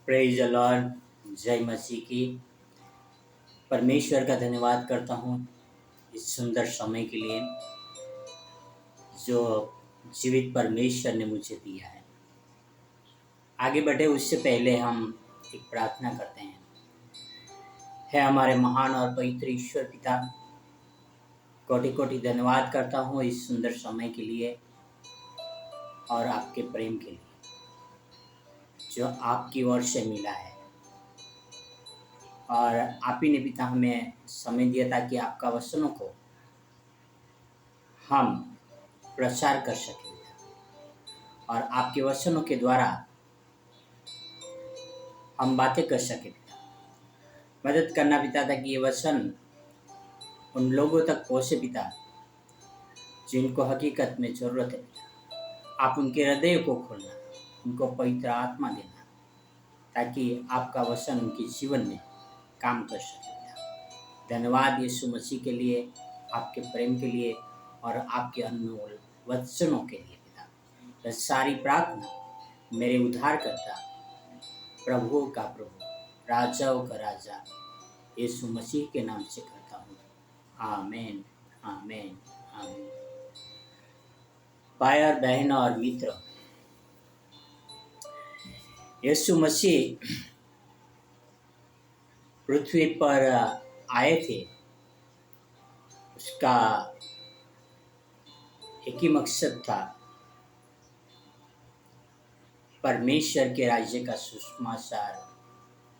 Praise the Lord. जय मसीह की। परमेश्वर का धन्यवाद करता हूँ इस सुंदर समय के लिए जो जीवित परमेश्वर ने मुझे दिया है। आगे बढ़े उससे पहले हम एक प्रार्थना करते हैं। है हमारे महान और पवित्र ईश्वर पिता, कोटि कोटि धन्यवाद करता हूँ इस सुंदर समय के लिए और आपके प्रेम के लिए जो आपकी ओर से मिला है। और आप ही ने पिता हमें समय दिया ताकि आपका वचनों को हम प्रचार कर सकें और आपके वचनों के द्वारा हम बातें कर सकें पिता। मदद करना पिता ताकि ये वचन उन लोगों तक पहुँचे पिता जिनको हकीकत में ज़रूरत है पिता। आप उनके हृदय को खोलना, उनको पवित्र आत्मा देना ताकि आपका वचन उनके जीवन में काम कर सके पिता। धन्यवाद यीशु मसीह के लिए, आपके प्रेम के लिए और आपके अनमोल वचनों के लिए पिता। यह सारी प्रार्थना मेरे उद्धारकर्ता, प्रभुओं का प्रभु, राजाओं का राजा यीशु मसीह के नाम से करता हूँ। आमीन, आमीन, आमीन। भाई और बहन और मित्र, यीशु मसीह पृथ्वी पर आए थे। उसका एक ही मकसद था, परमेश्वर के राज्य का सुसमाचार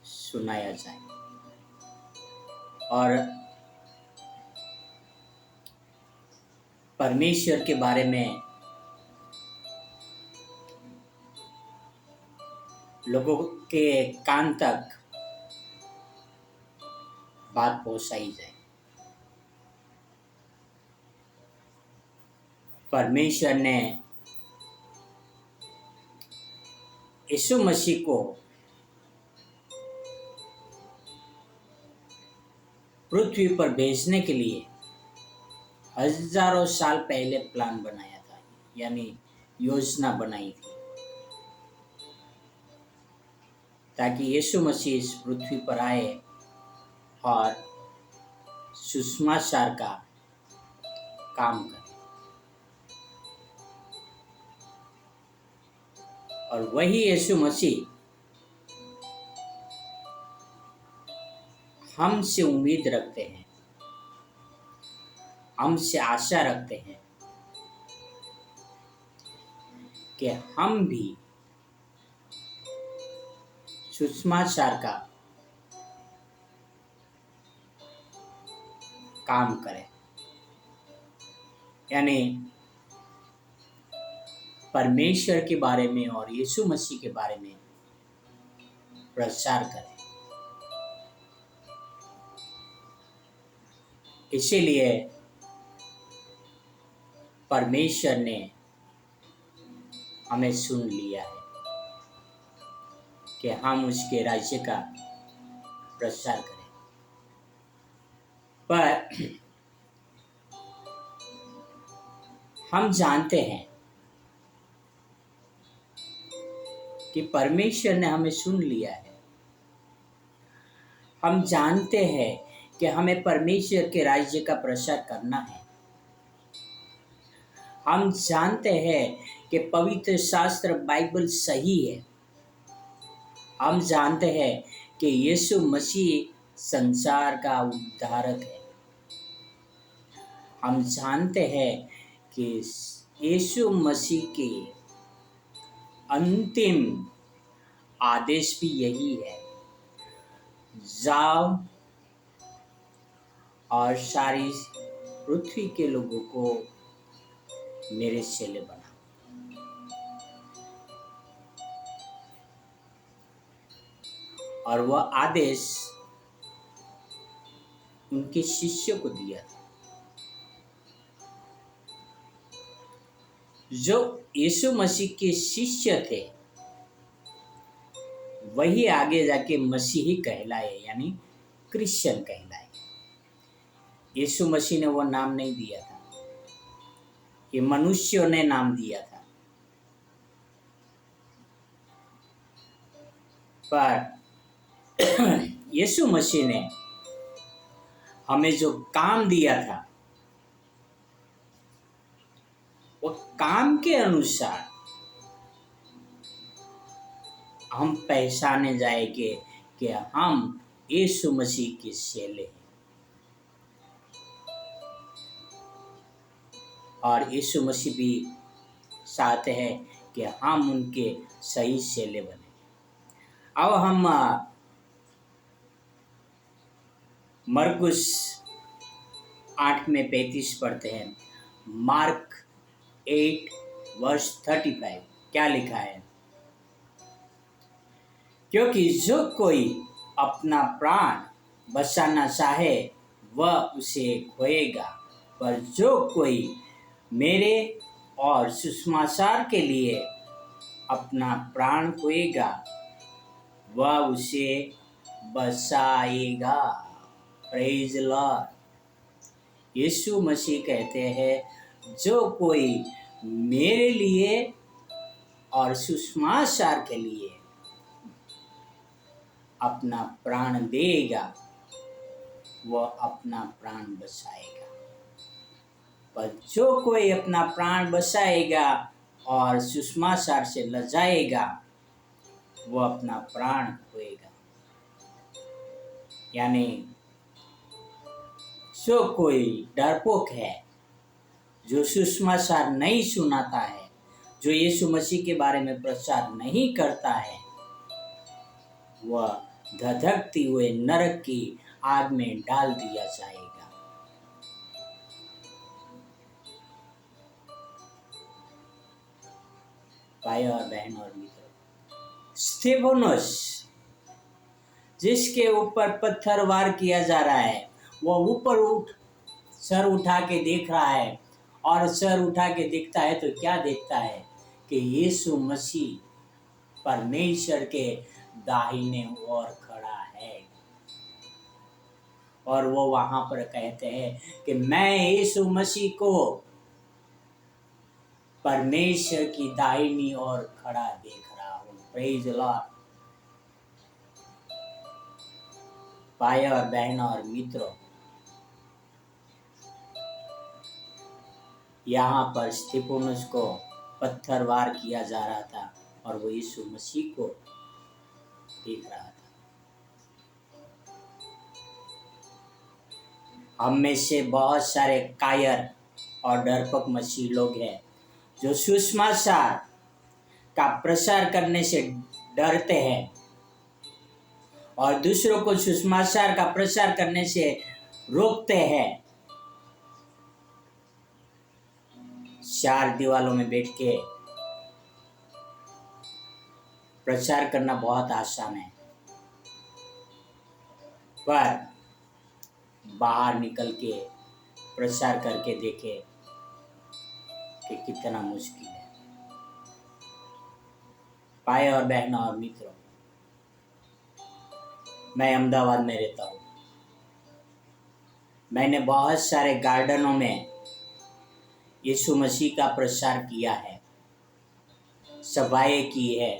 सुनाया जाए और परमेश्वर के बारे में लोगों के कान तक बात पहुंचाई जाए। परमेश्वर ने यीशु मसीह को पृथ्वी पर भेजने के लिए हजारों साल पहले प्लान बनाया था, यानी योजना बनाई थी ताकि यीशु मसीह इस पृथ्वी पर आए और सुसमाचार का काम करे। और वही यीशु मसीह हमसे उम्मीद रखते हैं, हमसे आशा रखते हैं कि हम भी सुसमाचार का काम करें, यानी परमेश्वर के बारे में और यीशु मसीह के बारे में प्रचार करें। इसीलिए परमेश्वर ने हमें सुन लिया है कि हम उसके राज्य का प्रचार करें। पर हम जानते हैं कि परमेश्वर ने हमें सुन लिया है। हम जानते हैं कि हमें परमेश्वर के राज्य का प्रचार करना है। हम जानते हैं कि पवित्र शास्त्र बाइबल सही है। हम जानते हैं कि यीशु मसीह संसार का उद्धारक है। हम जानते हैं कि यीशु मसीह के अंतिम आदेश भी यही है, जाओ और सारी पृथ्वी के लोगों को मेरे चेले बनाओ। और वह आदेश उनके शिष्यों को दिया था। जो यीशु मसीह के शिष्य थे वही आगे जाके मसीही कहलाए, यानी क्रिश्चियन कहलाए। यीशु मसीह ने वो नाम नहीं दिया था, ये मनुष्यों ने नाम दिया था। पर यीशु मसीह ने हमें जो काम दिया था वो काम के अनुसार हम पहचाने जाएंगे कि हम यीशु मसीह के चेले हैं और यीशु मसीह भी चाहते हैं कि हम उनके सही चेले बने। अब हम मरकुस 8:35 पढ़ते हैं। मार्क 8:35 क्या लिखा है? क्योंकि जो कोई अपना प्राण बचाना चाहे वह उसे खोएगा, पर जो कोई मेरे और सुसमाचार के लिए अपना प्राण खोएगा वह उसे बचाएगा। Praise Lord. यीशु मसीह कहते हैं जो कोई मेरे लिए और सुसमाचार के लिए अपना प्राण देगा वह अपना प्राण बचाएगा, पर जो कोई अपना प्राण बचाएगा और सुसमाचार से लजाएगा वह अपना प्राण खोएगा। यानी जो कोई डरपोक है, जो सुसमाचार नहीं सुनाता है, जो यीशु मसीह के बारे में प्रचार नहीं करता है, वह धधकती हुए नरक की आग में डाल दिया जाएगा। भाई और बहन और मित्रों, स्तेफनोस जिसके ऊपर पत्थर वार किया जा रहा है वह ऊपर सर उठा के देख रहा है, और सर उठा के देखता है तो क्या देखता है कि यीशु मसीह परमेश्वर के दाहिने ओर खड़ा है। और वो वहां पर कहते हैं कि मैं यीशु मसीह को परमेश्वर की दाहिनी ओर खड़ा देख रहा हूँ। Praise Lord. भाई और बहन और मित्रों, यहाँ पर स्तिफनुस को पत्थर वार किया जा रहा था और वो यीशु मसीह को देख रहा था। हम में से बहुत सारे कायर और डरपोक मसीह लोग हैं जो सुसमाचार का प्रचार करने से डरते हैं और दूसरों को सुसमाचार का प्रचार करने से रोकते हैं। चार दीवालों में बैठ के प्रचार करना बहुत आसान है, पर बाहर निकल के प्रचार करके देखे कि कितना मुश्किल है। भाई और बहनों और मित्रों, मैं अहमदाबाद में रहता हूँ। मैंने बहुत सारे गार्डनों में यीशु मसीह का प्रचार किया है, सभाएं की है।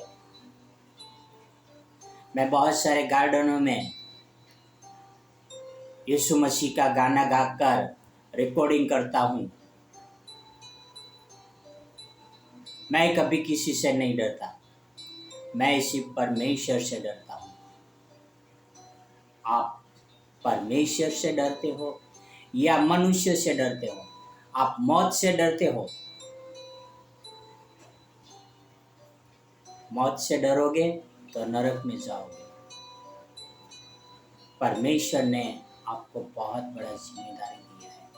मैं बहुत सारे गार्डनों में यीशु मसीह का गाना गाकर रिकॉर्डिंग करता हूँ। मैं कभी किसी से नहीं डरता, मैं इसी परमेश्वर से डरता हूँ। आप परमेश्वर से डरते हो या मनुष्य से डरते हो? आप मौत से डरते हो? मौत से डरोगे तो नरक में जाओगे। परमेश्वर ने आपको बहुत बड़ा जिम्मेदारी दिया है।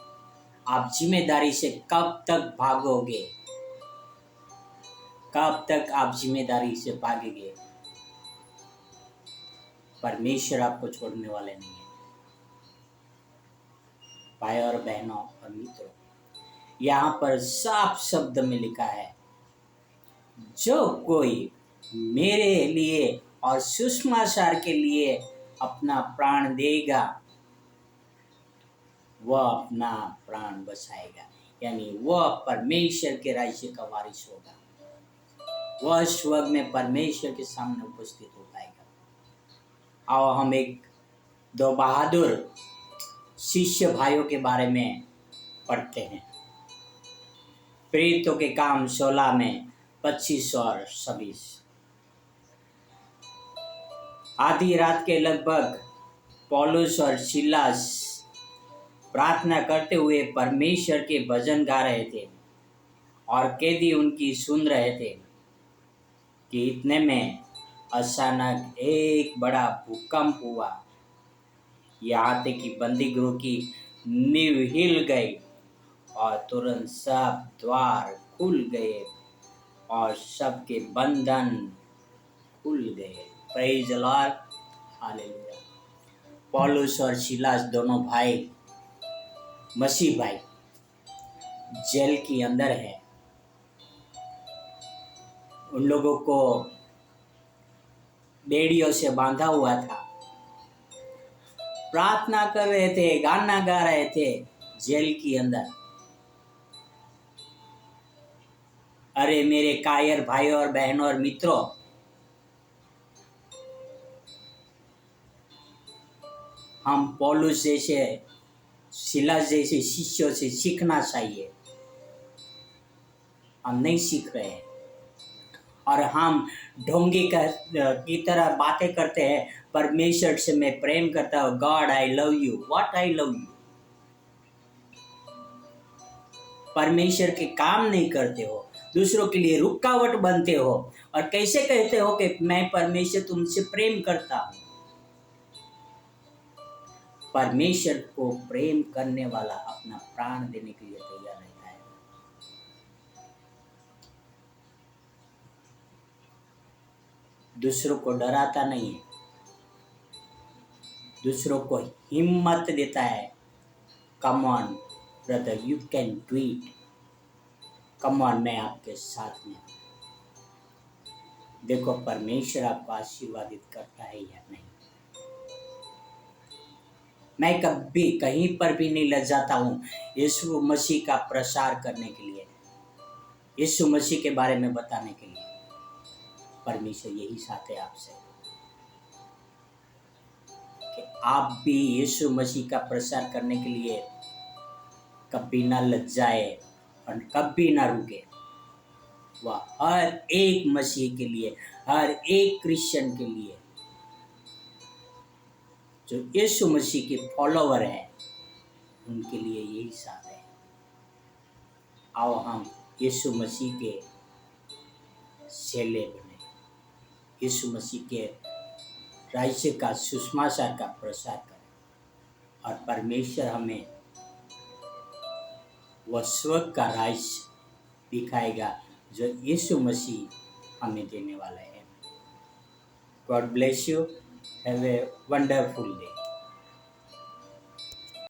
आप जिम्मेदारी से कब तक भागोगे? कब तक आप जिम्मेदारी से भागेंगे? परमेश्वर आपको छोड़ने वाले नहीं है। भाई और बहनों और मित्रों, यहाँ पर साफ शब्द में लिखा है, जो कोई मेरे लिए और सुसमाचार के लिए अपना प्राण देगा वह अपना प्राण बचाएगा। यानी वह परमेश्वर के राज्य का वारिस होगा, वह स्वर्ग में परमेश्वर के सामने उपस्थित हो पाएगा। आओ हम एक दो बहादुर शिष्य भाइयों के बारे में पढ़ते हैं। प्रेरितों के काम 16 में 25 और 26। आधी रात के लगभग पौलुस और सिलास प्रार्थना करते हुए परमेश्वर के भजन गा रहे थे और कैदी उनकी सुन रहे थे कि इतने में अचानक एक बड़ा भूकंप हुआ। यहाँ तक कि बंदी गृह की नींव हिल गई और तुरंत सब द्वार खुल गए और सबके बंधन खुल गए। Praise the Lord, hallelujah. पौलुस और सिलास दोनों भाई, मसीह भाई, जेल के अंदर है। उन लोगों को बेड़ियों से बांधा हुआ था। प्रार्थना कर रहे थे, गाना गा रहे थे जेल के अंदर। अरे मेरे कायर भाइयों और बहनों और मित्रों, हम पौलुस जैसे, सिलास जैसे शिष्यों से सीखना चाहिए। हम नहीं सीख रहे हैं और हम ढोंगी की तरह बातें करते हैं। परमेश्वर से मैं प्रेम करता हूँ, God I love you. What I love you? परमेश्वर के काम नहीं करते हो, दूसरों के लिए रुकावट बनते हो और कैसे कहते हो कि मैं परमेश्वर तुमसे प्रेम करता हूँ। परमेश्वर को प्रेम करने वाला अपना प्राण देने के लिए तैयार रहता है। दूसरों को डराता नहीं है, दूसरों को हिम्मत देता है। Come on brother, you can do it. Come on, मैं आपके साथ में हूं। देखो परमेश्वर आपको आशीर्वादित करता है या नहीं। मैं कभी कहीं पर भी नहीं लजाता हूँ यीशु मसीह का प्रसार करने के लिए, यीशु मसीह के बारे में बताने के लिए। परमेश्वर यही चाहते हैं आपसे कि आप भी यीशु मसीह का प्रसार करने के लिए कभी ना लज्जाए और कभी ना रुके। वह हर एक मसीह के लिए, हर एक क्रिश्चियन के लिए जो यीशु मसीह के फॉलोवर हैं, उनके लिए यही साथ है। आओ हम यीशु मसीह के चेले बने, यीशु मसीह के राज्य का, सुसमाचार का प्रसार करें और परमेश्वर हमें वह स्वर्ग का राज्य दिखाएगा जो यीशु मसीह हमें देने वाला है। God bless you. Have a wonderful day.